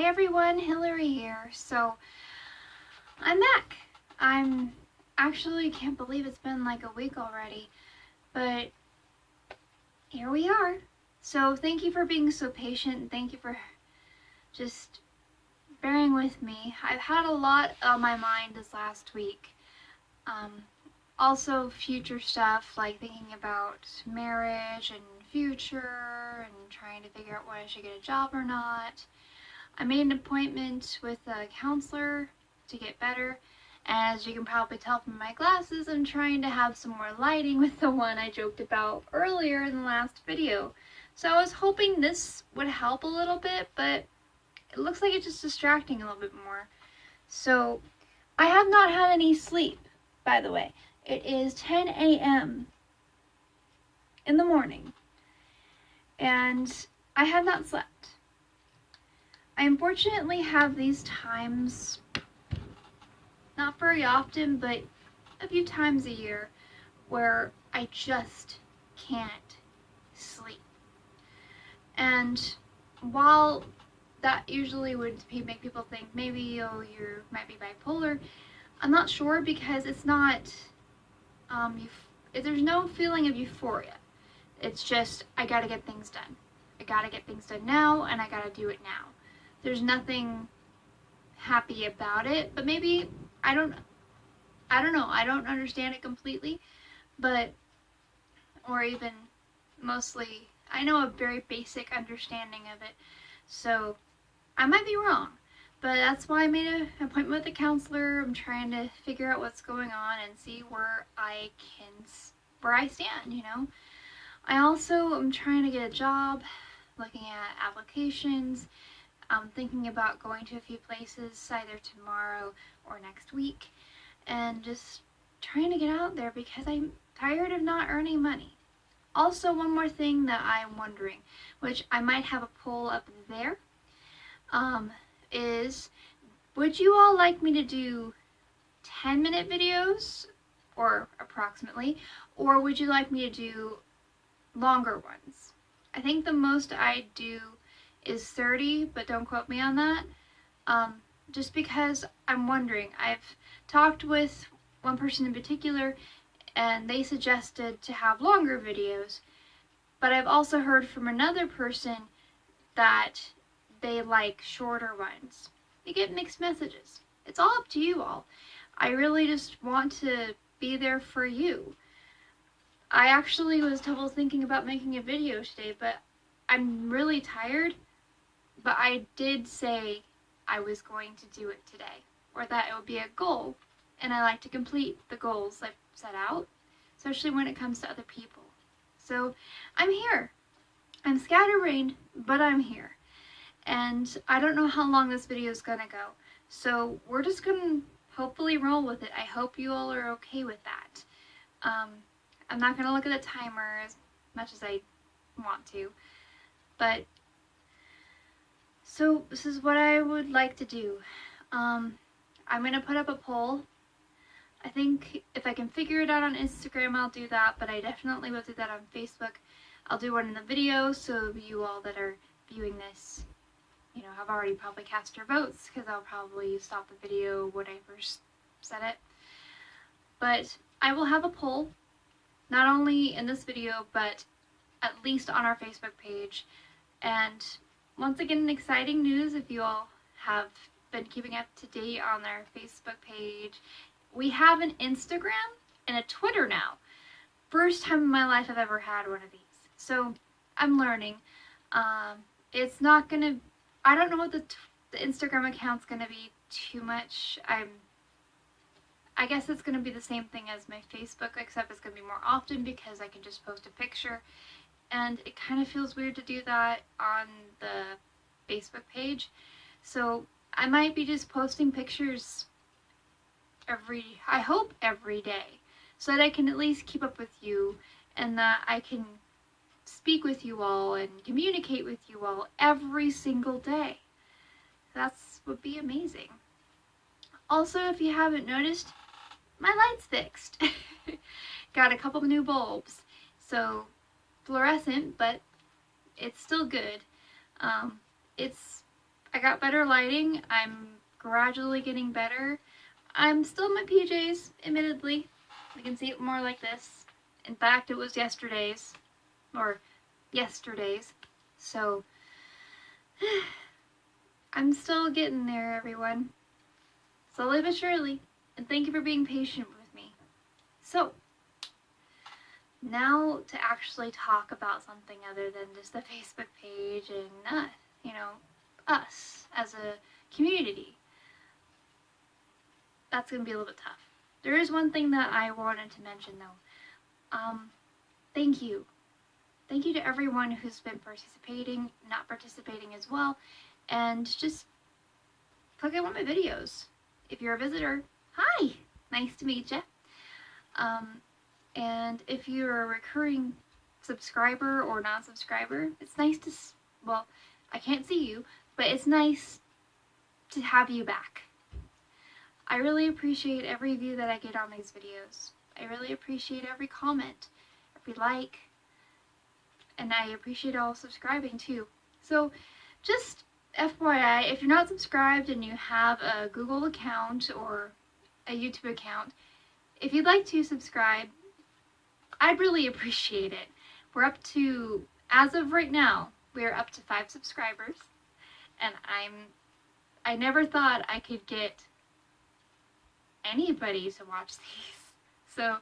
Hey everyone, Hillary here. So, I'm back. I'm actually can't believe it's been like a week already, but here we are. So, thank you for being so patient. Thank you for just bearing with me. I've had a lot on my mind this last week. Also, future stuff like thinking about marriage and future and trying to figure out when I should get a job or not. I made an appointment with a counselor to get better. As you can probably tell from my glasses, I'm trying to have some more lighting with the one I joked about earlier in the last video. So I was hoping this would help a little bit, but it looks like it's just distracting a little bit more. So I have not had any sleep, by the way. It is 10 a.m. in the morning, and I have not slept. I unfortunately have these times, not very often, but a few times a year, where I just can't sleep. And while that usually would make people think maybe, oh, you might be bipolar, I'm not sure because it's not, there's no feeling of euphoria. It's just, I gotta get things done. I gotta get things done now, and I gotta do it now. There's nothing happy about it, but maybe, I don't know. I don't understand it completely, but, or even mostly, I know a very basic understanding of it, so I might be wrong. But that's why I made an appointment with a counselor. I'm trying to figure out what's going on and see where I stand, you know. I also am trying to get a job, looking at applications. I'm thinking about going to a few places either tomorrow or next week and just trying to get out there because I'm tired of not earning money. Also, one more thing that I'm wondering, which I might have a poll up there, is would you all like me to do 10-minute videos, or approximately, or would you like me to do longer ones? I think the most I do is 30, but don't quote me on that. Just because I'm wondering. I've talked with one person in particular, and they suggested to have longer videos, but I've also heard from another person that they like shorter ones. You get mixed messages. It's all up to you all. I really just want to be there for you. I actually was double thinking about making a video today, but I'm really tired. But I did say I was going to do it today, or that it would be a goal, and I like to complete the goals I've set out, especially when it comes to other people. So I'm here. I'm scatterbrained, but I'm here. And I don't know how long this video is gonna go, so we're just gonna hopefully roll with it. I hope you all are okay with that. I'm not gonna look at the timer as much as I want to, but so this is what I would like to do. I'm gonna put up a poll. I think if I can figure it out on Instagram, I'll do that, but I definitely will do that on Facebook. I'll do one in the video, so you all that are viewing this, you know, have already probably cast your votes, because I'll probably stop the video when I first said it. But I will have a poll, not only in this video, but at least on our Facebook page. And once again, exciting news if you all have been keeping up to date on our Facebook page. We have an Instagram and a Twitter now. First time in my life I've ever had one of these. So I'm learning. It's not gonna, I don't know what the Instagram account's gonna be too much. I guess it's gonna be the same thing as my Facebook, except it's gonna be more often because I can just post a picture. And it kind of feels weird to do that on the Facebook page. So I might be just posting pictures I hope every day, so that I can at least keep up with you and that I can speak with you all and communicate with you all every single day. That would be amazing. Also, if you haven't noticed, my light's fixed. Got a couple new bulbs. So fluorescent, but it's still good. It's I got better lighting. I'm gradually getting better. I'm still in my PJs, admittedly. You can see it more like this. In fact, it was yesterday's. Or yesterday's. So, I'm still getting there, everyone. Slowly but surely. And thank you for being patient with me. So, now to actually talk about something other than just the Facebook page and, us as a community. That's going to be a little bit tough. There is one thing that I wanted to mention, though. Thank you. Thank you to everyone who's been participating, not participating as well, and just click on one of my videos. If you're a visitor, hi! Nice to meet you. And if you're a recurring subscriber or non-subscriber, it's nice to, well, I can't see you, but it's nice to have you back. I really appreciate every view that I get on these videos. I really appreciate every comment, every like, and I appreciate all subscribing too. So just FYI, if you're not subscribed and you have a Google account or a YouTube account, if you'd like to subscribe, I'd really appreciate it. We're up to, as of right now, we're up to 5 subscribers, and I never thought I could get anybody to watch these. So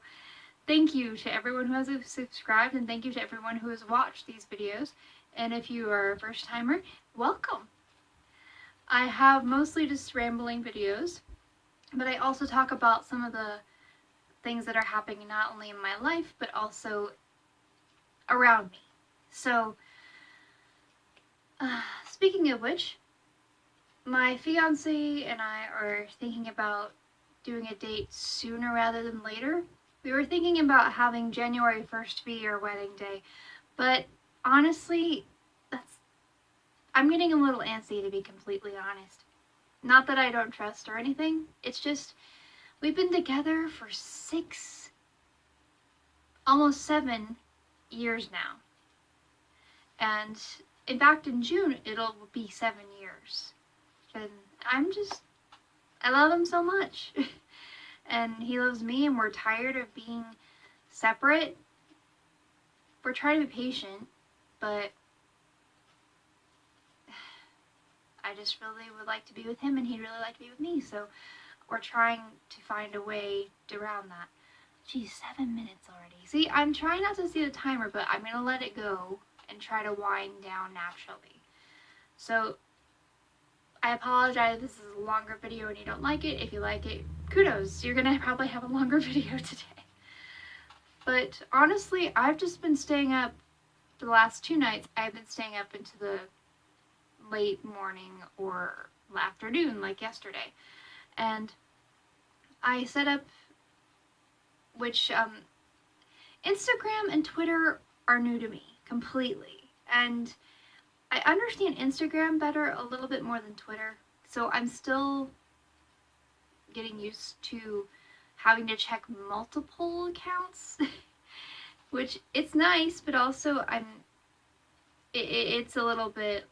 thank you to everyone who has subscribed, and thank you to everyone who has watched these videos. And if you are a first timer, welcome. I have mostly just rambling videos, but I also talk about some of the things that are happening not only in my life, but also around me. So, speaking of which, my fiance and I are thinking about doing a date sooner rather than later. We were thinking about having January 1st be our wedding day, but honestly, I'm getting a little antsy, to be completely honest. Not that I don't trust or anything, it's just, we've been together for almost 7 years now. And in fact, in June, it'll be 7 years. And I love him so much. And he loves me, and we're tired of being separate. We're trying to be patient, but I just really would like to be with him, and he'd really like to be with me. So we're trying to find a way around that. Geez, 7 minutes already. See, I'm trying not to see the timer, but I'm going to let it go and try to wind down naturally. So I apologize if this is a longer video and you don't like it. If you like it, kudos. You're going to probably have a longer video today. But honestly, I've just been staying up the last 2 nights. I've been staying up into the late morning or afternoon like yesterday. And I set up, which Instagram and Twitter are new to me completely. And I understand Instagram better a little bit more than Twitter. So I'm still getting used to having to check multiple accounts, which it's nice, but also it's a little bit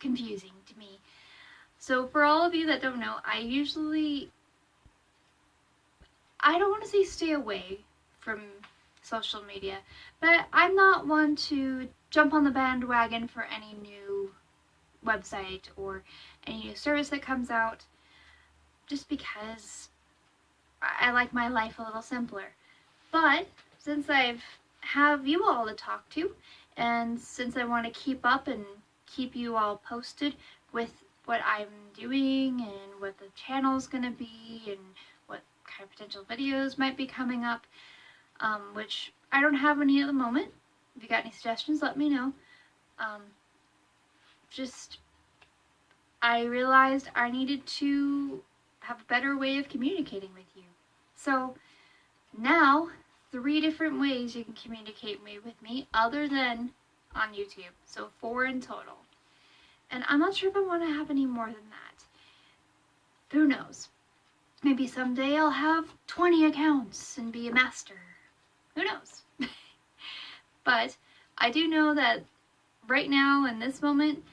confusing to me. So for all of you that don't know, I don't want to say stay away from social media, but I'm not one to jump on the bandwagon for any new website or any new service that comes out, just because I like my life a little simpler. But since I have you all to talk to, and since I want to keep up and keep you all posted with what I'm doing and what the channel's gonna be and what kind of potential videos might be coming up, which I don't have any at the moment. If you got any suggestions, let me know. I realized I needed to have a better way of communicating with you. So now, 3 different ways you can communicate with me other than on YouTube. So 4 in total. And I'm not sure if I want to have any more than that. Who knows? Maybe someday I'll have 20 accounts and be a master. Who knows? But I do know that right now, in this moment,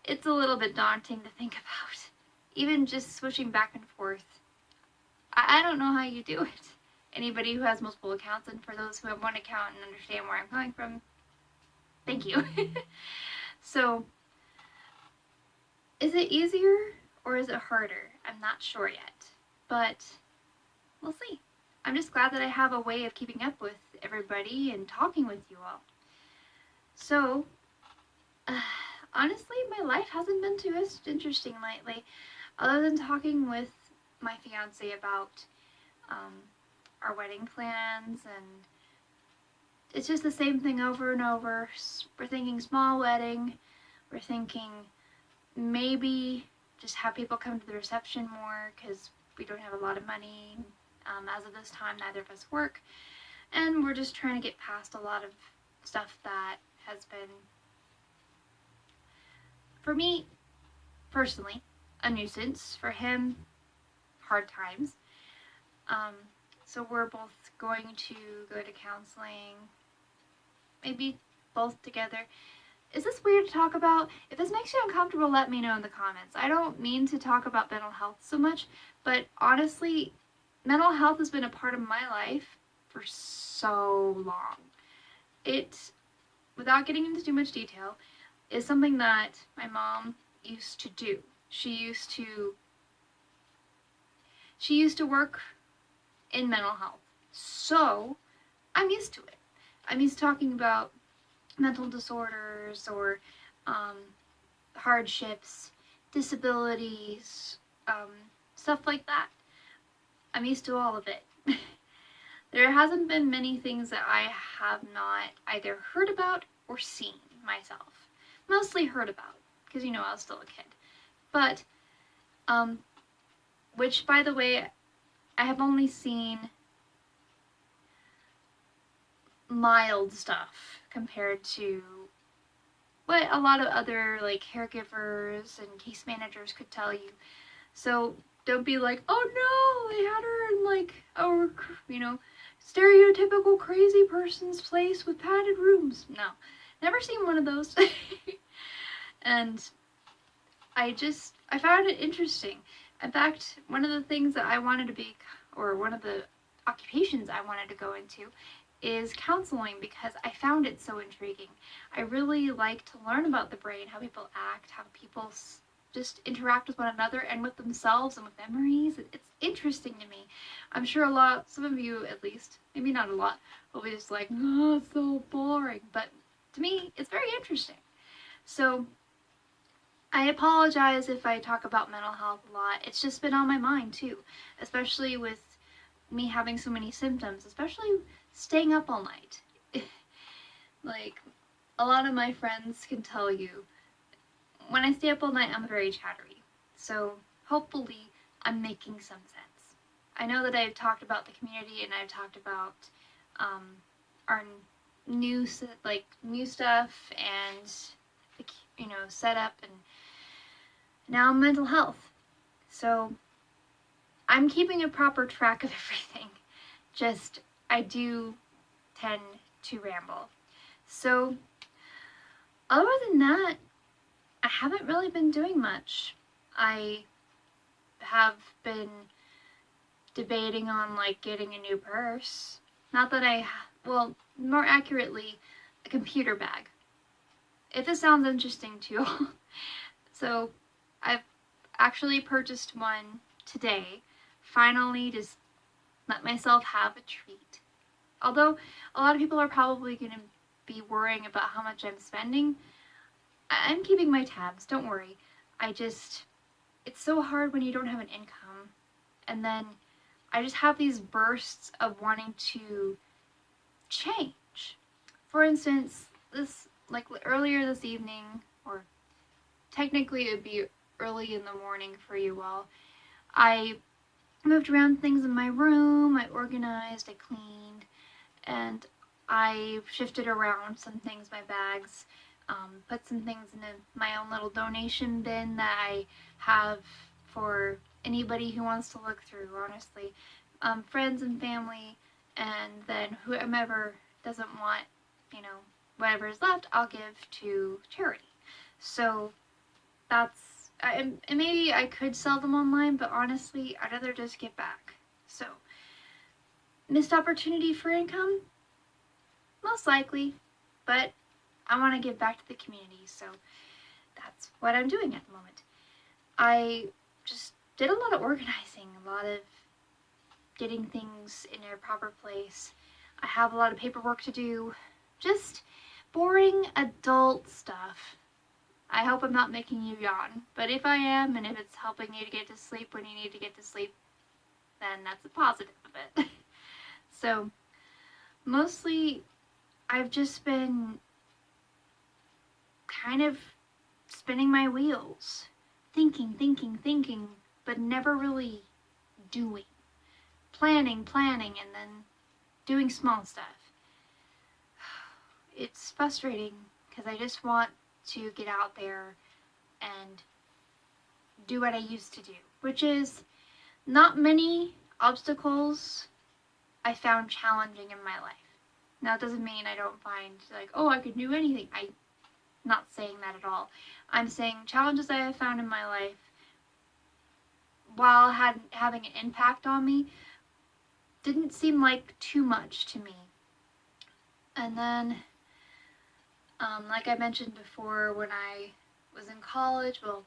it's a little bit daunting to think about. Even just switching back and forth. I don't know how you do it. Anybody who has multiple accounts, and for those who have one account and understand where I'm coming from, thank you. So, is it easier or is it harder? I'm not sure yet, but we'll see. I'm just glad that I have a way of keeping up with everybody and talking with you all. So, honestly, my life hasn't been too interesting lately, other than talking with my fiance about our wedding plans, and it's just the same thing over and over. We're thinking small wedding. We're thinking maybe just have people come to the reception more because we don't have a lot of money. As of this time, neither of us work, and we're just trying to get past a lot of stuff that has been, for me personally, a nuisance. For him, hard times. So we're both going to go to counseling, maybe both together. Is this weird to talk about? If this makes you uncomfortable, let me know in the comments. I don't mean to talk about mental health so much, but honestly, mental health has been a part of my life for so long. It, without getting into too much detail, is something that my mom used to do. She used to work in mental health. So, I'm used to it. I'm used to talking about mental disorders or hardships, disabilities, stuff like that. I'm used to all of it. There hasn't been many things that I have not either heard about or seen myself. Mostly heard about, because I was still a kid. But, which by the way, I have only seen mild stuff compared to what a lot of other caregivers and case managers could tell you. So don't be like, oh no, they had her in a stereotypical crazy person's place with padded rooms. No, never seen one of those. And I found it interesting. In fact, one of the things that I wanted to be, or one of the occupations I wanted to go into, is counseling, because I found it so intriguing. I really like to learn about the brain, how people act, how people just interact with one another and with themselves and with memories. It's interesting to me. I'm sure some of you at least, maybe not a lot, will be just like, oh, it's so boring. But to me, it's very interesting. So I apologize if I talk about mental health a lot. It's just been on my mind too, especially with me having so many symptoms, especially staying up all night. A lot of my friends can tell you, when I stay up all night, I'm very chattery. So hopefully I'm making some sense. I know that I've talked about the community and I've talked about our new stuff and setup, and now mental health. So I'm keeping a proper track of everything. Just I do tend to ramble. So other than that, I haven't really been doing much. I have been debating on getting a new purse. Not that more accurately, a computer bag. If this sounds interesting to you all. So I've actually purchased one today. Finally, just let myself have a treat. Although a lot of people are probably going to be worrying about how much I'm spending, I'm keeping my tabs, don't worry. It's so hard when you don't have an income. And then I just have these bursts of wanting to change. For instance, earlier this evening, or technically it would be early in the morning for you all, I moved around things in my room, I organized, I cleaned, and I shifted around some things, my bags, put some things in my own little donation bin that I have for anybody who wants to look through, honestly. Friends and family, and then whoever doesn't want, whatever is left, I'll give to charity. So and maybe I could sell them online, but honestly, I'd rather just get back. So, missed opportunity for income? Most likely, but I want to give back to the community, so that's what I'm doing at the moment. I just did a lot of organizing, a lot of getting things in their proper place. I have a lot of paperwork to do, just boring adult stuff. I hope I'm not making you yawn, but if I am, and if it's helping you to get to sleep when you need to get to sleep, then that's a positive of it. So, mostly, I've just been kind of spinning my wheels, thinking, but never really doing. Planning, and then doing small stuff. It's frustrating because I just want to get out there and do what I used to do, which is not many obstacles I found challenging in my life. Now, it doesn't mean I don't find, like, oh, I could do anything. I'm not saying that at all. I'm saying challenges I have found in my life, while having an impact on me, didn't seem like too much to me. And then, like I mentioned before, when I was in college, well,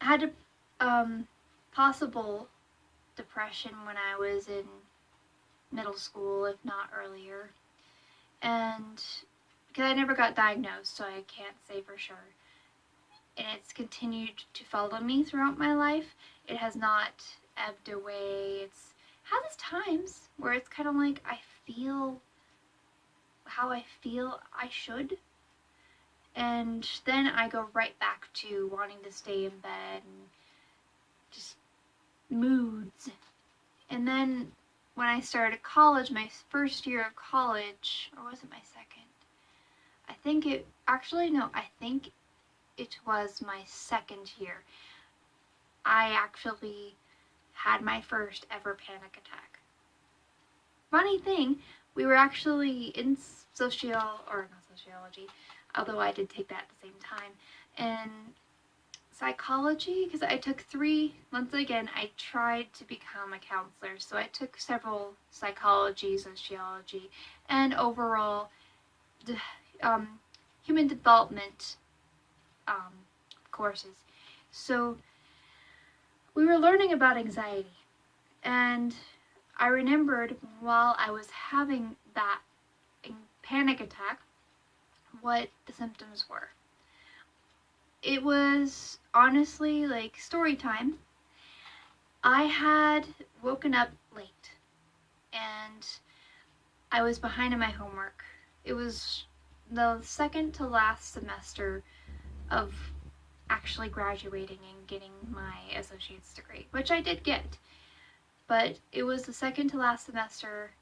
I had a possible depression when I was in middle school, if not earlier. And because I never got diagnosed, so I can't say for sure. And it's continued to follow me throughout my life. It has not ebbed away. It's has its times where it's kind of like I feel how I feel I should. And then I go right back to wanting to stay in bed and just moods. And then when I started college, my first year of college, or was it my second? I think it was my second year. I actually had my first ever panic attack. Funny thing, we were actually in not sociology, although I did take that at the same time, and psychology, because I took once again, I tried to become a counselor, so I took several psychology, sociology, and overall human development courses. So we were learning about anxiety, and I remembered while I was having that panic attack what the symptoms were. It was honestly like story time. I had woken up late and I was behind in my homework. It was the second to last semester of actually graduating and getting my associate's degree, which I did get. But it was the second to last semester.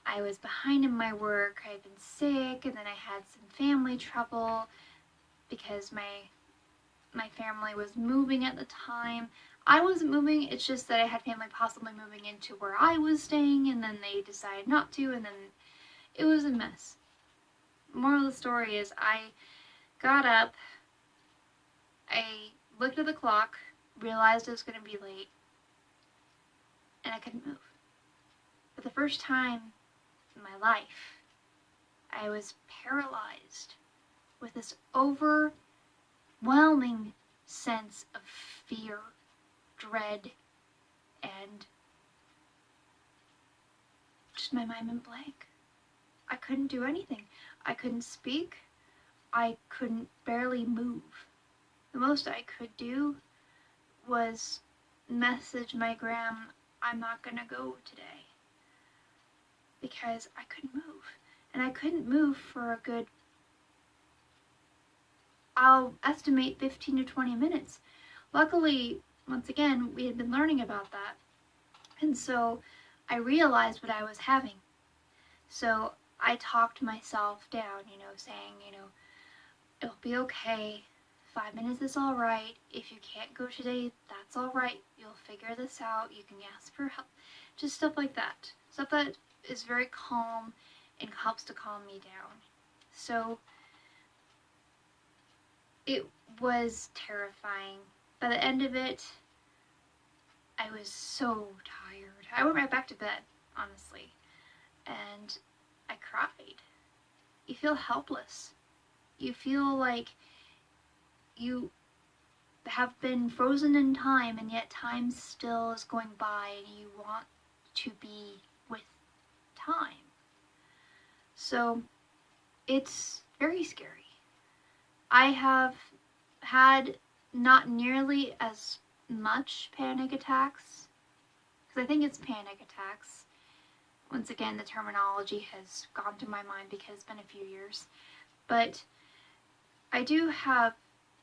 I was behind in my work. I had been sick, and then I had some family trouble because my family was moving at the time. I wasn't moving, it's just that I had family possibly moving into where I was staying, and then they decided not to, and then it was a mess. Moral of the story is I got up, I looked at the clock, realized it was going to be late, and I couldn't move. For the first time in my life, I was paralyzed with this overwhelming sense of fear, dread, and just my mind went blank. I couldn't do anything. I couldn't speak. I couldn't barely move. The most I could do was message my gram, I'm not gonna go today. Because I couldn't move. And I couldn't move for a good, I'll estimate 15 to 20 minutes. Luckily, once again, we had been learning about that. And so I realized what I was having. So I talked myself down, saying, it'll be okay. 5 minutes is all right. If you can't go today, that's all right. You'll figure this out. You can ask for help. Just stuff like that. Stuff that is very calm and helps to calm me down. So it was terrifying. By the end of it, I was so tired. I went right back to bed, honestly, and I cried. You feel helpless. You feel like you have been frozen in time, and yet time still is going by, and you want to be with time. So it's very scary. I have had not nearly as much panic attacks, because I think it's panic attacks. Once again, the terminology has gone to my mind because it's been a few years. But I do have,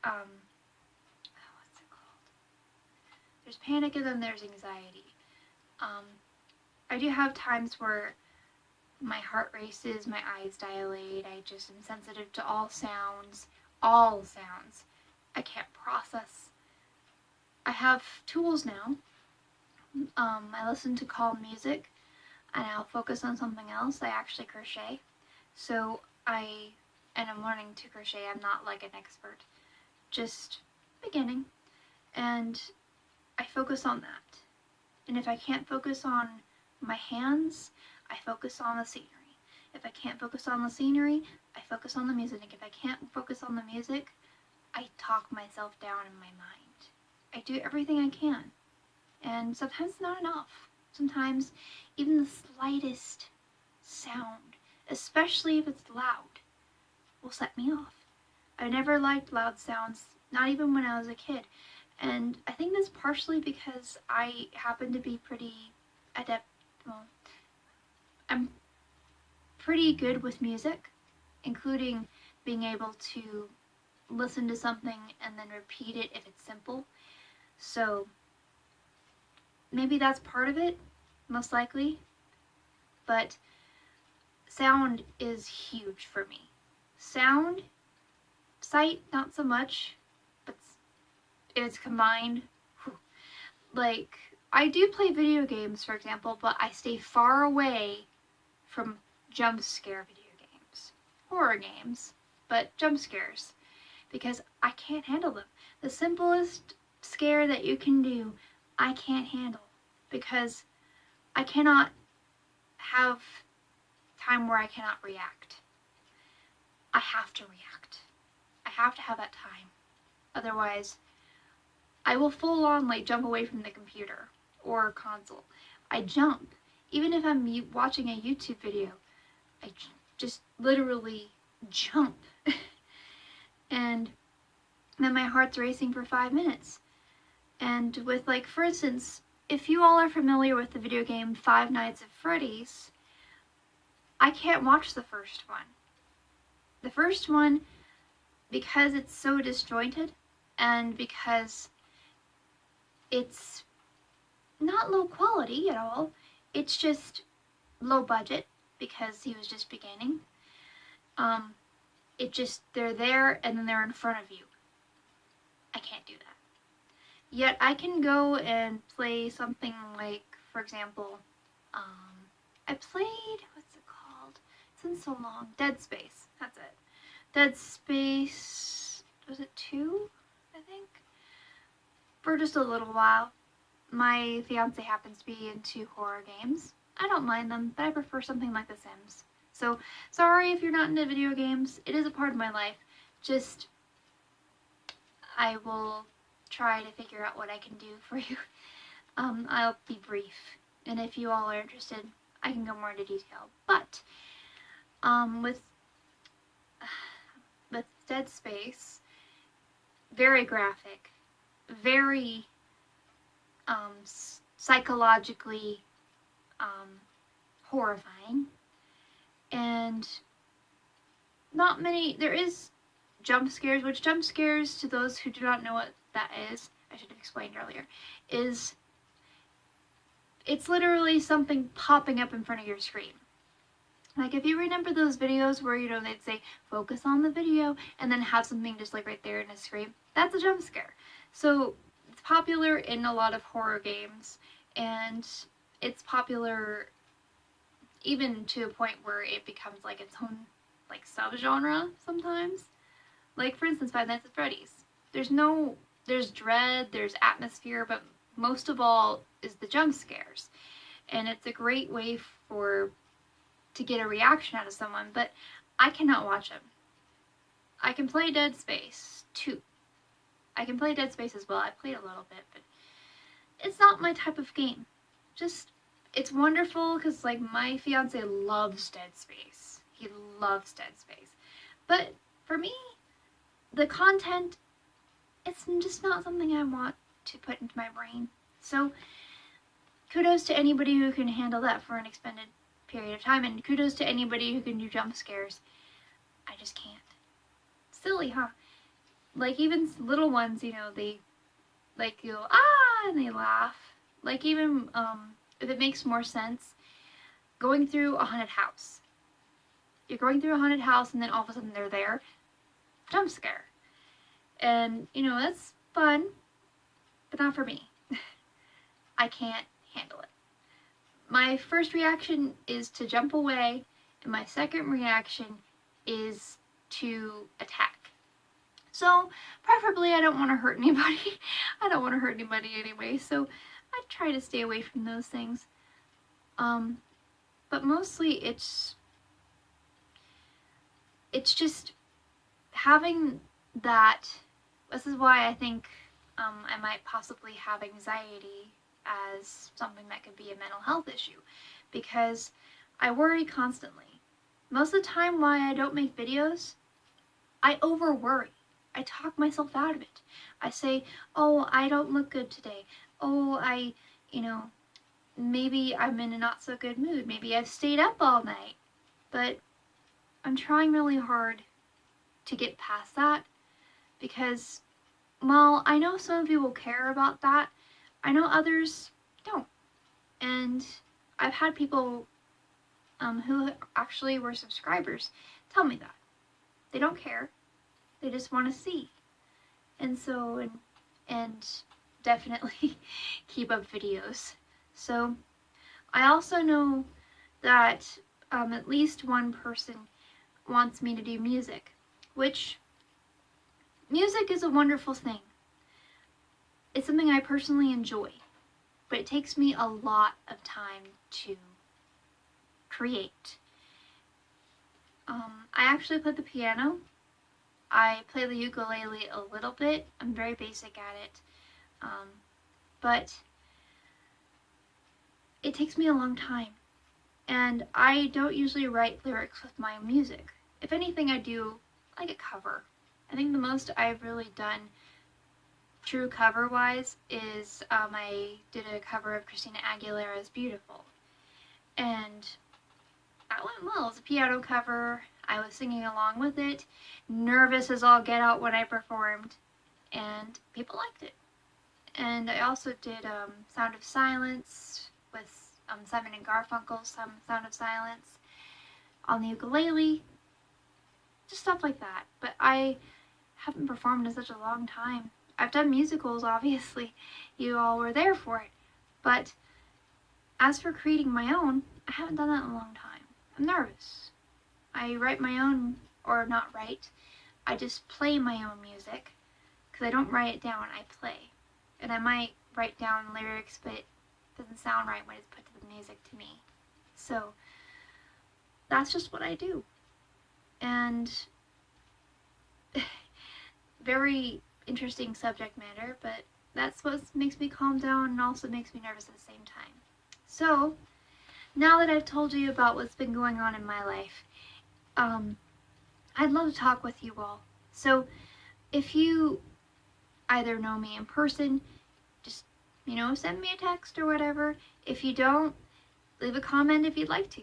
what's it called? There's panic and then there's anxiety. I do have times where my heart races, my eyes dilate, I just am sensitive to all sounds. I can't process. I have tools now. I listen to calm music and I'll focus on something else. I actually crochet. So I'm learning to crochet. I'm not like an expert, just beginning. And I focus on that. And if I can't focus on my hands, I focus on the scenery. If I can't focus on the scenery, I focus on the music. If I can't focus on the music, I talk myself down in my mind. I do everything I can. And sometimes it's not enough. Sometimes even the slightest sound, especially if it's loud, will set me off. I never liked loud sounds, not even when I was a kid. And I think that's partially because I happen to be pretty adept, I'm pretty good with music, including being able to listen to something and then repeat it if it's simple. So maybe that's part of it, most likely, but sound is huge for me. Sound, sight, not so much, but it's combined. Like, I do play video games, for example, but I stay far away from jump scare video games. Horror games, but jump scares, because I can't handle them. The simplest scare that you can do, I can't handle, because I cannot have time where I cannot react. I have to react. I have to have that time. Otherwise, I will full on like jump away from the computer or console. I jump. Even if I'm watching a YouTube video, I just literally jump. And then my heart's racing for 5 minutes. And with, like, for instance, if you all are familiar with the video game Five Nights at Freddy's, I can't watch the first one. The first one, because it's so disjointed and because it's not low quality at all, it's just low budget because he was just beginning. They're there and then they're in front of you. I can't do that. Yet I can go and play something like, for example, I played, what's it called? It's been so long. Dead Space. That's it. Dead Space, was it 2, I think? For just a little while. My fiance happens to be into horror games. I don't mind them, but I prefer something like The Sims. So, sorry if you're not into video games. It is a part of my life. Just, I will try to figure out what I can do for you. I'll be brief. And if you all are interested, I can go more into detail. But, with Dead Space, very graphic, very psychologically horrifying, and not many, there is jump scares, which jump scares, to those who do not know what that is, I should have explained earlier, is it's literally something popping up in front of your screen. Like, if you remember those videos where, you know, they'd say, focus on the video, and then have something just like right there in a screen, that's a jump scare. So it's popular in a lot of horror games, and it's popular even to a point where it becomes like its own like subgenre sometimes. Like, for instance, Five Nights at Freddy's. There's dread, there's atmosphere, but most of all is the jump scares. And it's a great way to get a reaction out of someone, but I cannot watch them. I can play Dead Space 2. I can play Dead Space as well. I played a little bit, but it's not my type of game. Just, it's wonderful because, like, my fiance loves Dead Space. He loves Dead Space. But for me, the content, it's just not something I want to put into my brain. So, kudos to anybody who can handle that for an extended period of time, and kudos to anybody who can do jump scares. I just can't. Silly, huh? Like, even little ones, you know, they, like, go, ah, and they laugh. Like, even, if it makes more sense, going through a haunted house. You're going through a haunted house, and then all of a sudden they're there. Jump scare. And, you know, that's fun, but not for me. I can't handle it. My first reaction is to jump away, and my second reaction is to attack. So, preferably I don't want to hurt anybody. I don't want to hurt anybody anyway, so I try to stay away from those things. But mostly it's just having that. This is why I think I might possibly have anxiety as something that could be a mental health issue, because I worry constantly. Most of the time why I don't make videos, I over worry. I talk myself out of it. I say, oh, I don't look good today. Oh, maybe I'm in a not so good mood. Maybe I've stayed up all night. But I'm trying really hard to get past that, because, well, I know some people care about that. I know others don't. And I've had people who actually were subscribers tell me that. They don't care. They just want to see. And so, and definitely keep up videos. So, I also know that at least one person wants me to do music, which music is a wonderful thing. It's something I personally enjoy, but it takes me a lot of time to create. I actually play the piano. I play the ukulele a little bit. I'm very basic at it. But it takes me a long time. And I don't usually write lyrics with my music. If anything, I do like a cover. I think the most I've really done true cover-wise is I did a cover of Christina Aguilera's Beautiful. And that went well. It was a piano cover. I was singing along with it, nervous as all get out when I performed, and people liked it. And I also did Sound of Silence with Simon and Garfunkel's Sound of Silence on the ukulele, just stuff like that. But I haven't performed in such a long time. I've done musicals, obviously. You all were there for it. But as for creating my own, I haven't done that in a long time. I'm nervous. I write my own, or not write, I just play my own music, because I don't write it down, I play. And I might write down lyrics, but it doesn't sound right when it's put to the music to me. So, that's just what I do. And, very interesting subject matter, but that's what makes me calm down and also makes me nervous at the same time. So, now that I've told you about what's been going on in my life, I'd love to talk with you all. So, if you either know me in person, just, send me a text or whatever. If you don't, leave a comment if you'd like to.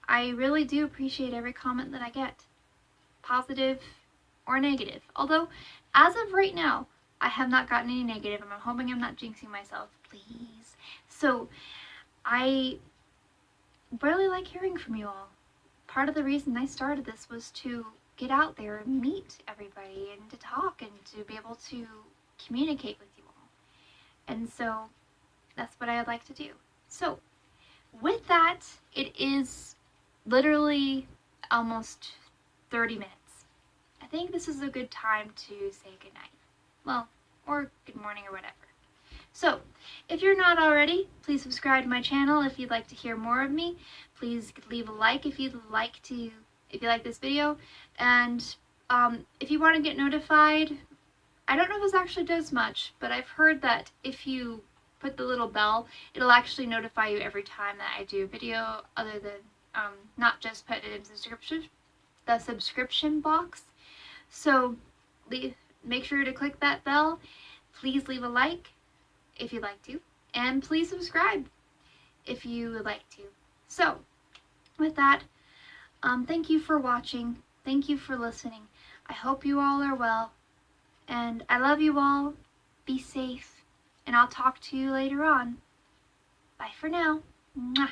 I really do appreciate every comment that I get, positive or negative. Although, as of right now, I have not gotten any negative, and I'm hoping I'm not jinxing myself, please. So, I really like hearing from you all. Part of the reason I started this was to get out there and meet everybody and to talk and to be able to communicate with you all. And so that's what I would like to do. So with that, it is literally almost 30 minutes. I I think this is a good time to say goodnight. Well, or good morning or whatever. So, if you're not already, please subscribe to my channel if you'd like to hear more of me. Please leave a like if you like this video, and if you want to get notified, I don't know if this actually does much, but I've heard that if you put the little bell, it'll actually notify you every time that I do a video, other than not just put it in the subscription box. So make sure to click that bell. Please leave a like if you'd like to, and please subscribe if you would like to. So with that, thank you for watching. Thank you for listening. I hope you all are well, and I love you all. Be safe, and I'll talk to you later on. Bye for now. Mwah.